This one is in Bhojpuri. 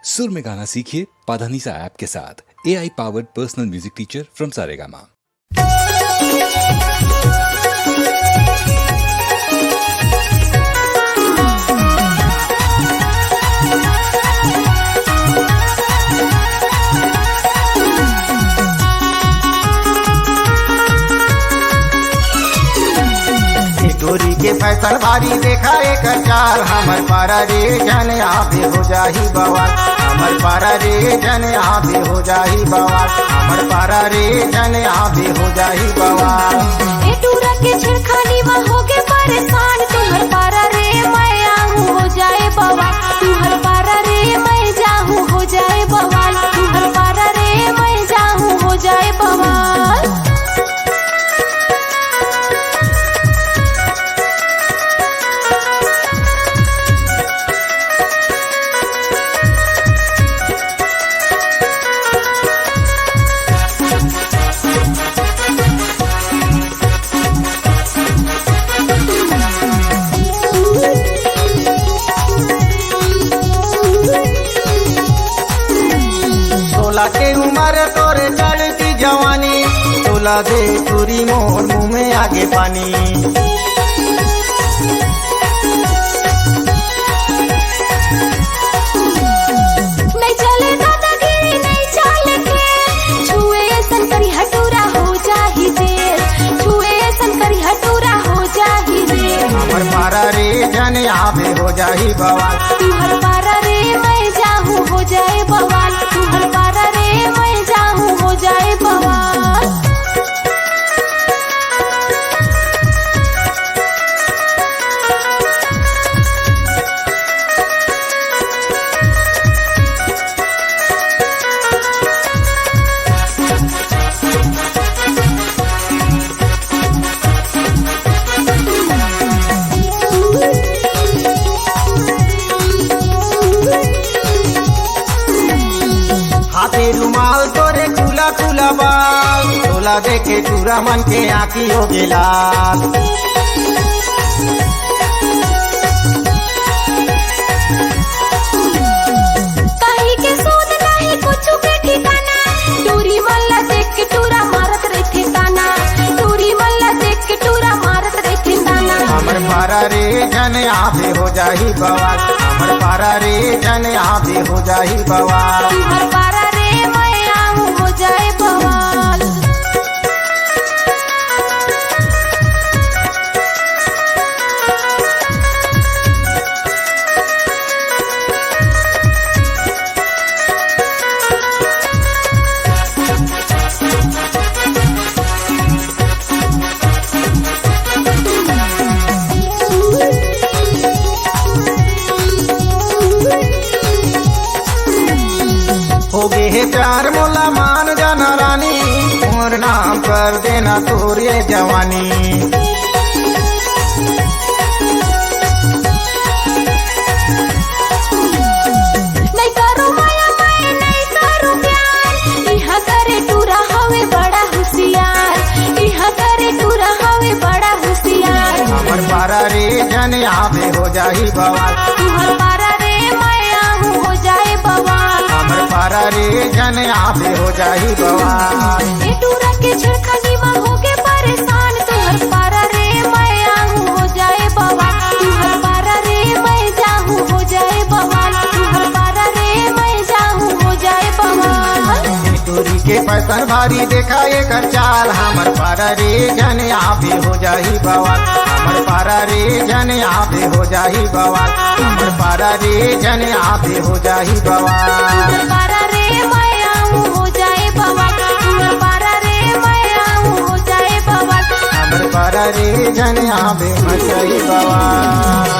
सुर में गाना सीखिए पाधानीसा ऐप के साथ। AI powered personal music teacher from Saregama. चोरी के फैसल भारी देखा एक चाल, हमर पारा रे जन आबे हो जाही बवाल। हमर पारा रे जन आबे हो जाही बवाल। हमर पारा रे जन आबे हो जाही बवाल। ए टूरा के छिड़खानी में होगे परेशान, तुम्हर पारा रे मैं आहू हो जाए बवाल। तुम्हर पारा रे मैं जाहू हो जाए बवाल। तुम्हर पारा रे मैं जाहू हो जाए बवाल। सोलह के उम्र तोरे चढ़ती जवानी, तोला दे चूरी मोर मुँह में आगे पानी। नहीं चले दादागिरी नहीं चले के, छुए संकरी हटूरा हो जाही देर। छुए संकरी हटूरा हो जाही देर। हमर पारा रे जन आबे हो जाही बवाल। तुम्हर पारा रे मैं जाहू हो जाए बवाल। तुम्हर पारा रे मैं जाहू हो जाए बवाल। हाथे रुमाल तोरे खुला खुला बाल, तोला देखे चूरा मन के आँखी हो लाल। कहीं के सूद नहीं कुछ के ठिकाना, टूरी मल्ला देख के टूरा मारत रहे ताना। टूरी मल्ला देख के टूरा मारत रहे ताना। हमर पारा रे जन आबे हो जाही बवाल। हमर पारा रे जन आबे हो जाही बवाल। तुम्हर पारा रे मैं आहू हो जाए बवाल। हो गे हे प्यार मोला मान जाना रानी, मोर नाम कर देना तोरे जवानी। नहीं करो माया मैं नहीं करो प्यार, इहा करे टूरा हवे बड़ा होशियार। इहा करे टूरा हवे बड़ा होशियार। हमर पारा रे जन आबे हो जाही बवाल। तुम्हर पारा रे मैं आहू हो जाए बवाल। हमर पारा रे जन आबे हो जाही बवाल। ए टूरा के छिड़खानी में होगे परेशान, तुम्हर पारा रे मैं आहू हो जाए बवाल। तुम्हर पारा रे मैं जाहू हो जाए बवाल। तुम्हर पारा रे मैं जाहू हो जाए बवाल। चोरी के पैसन भारी देखा एक चाल, हमर पारा रे जन आबे हो जाही बवाल। हमर पारा रे जन आबे हो जाही बवाल। हमर पारा रे जन आबे हो जाही बवाल। तुम्हर पारा रे मैं आहू हो जाए बवाल। तुम्हर पारा रे मैं आहू हो जाए बवाल। हमर पारा रे जन आबे हो जाही बवाल।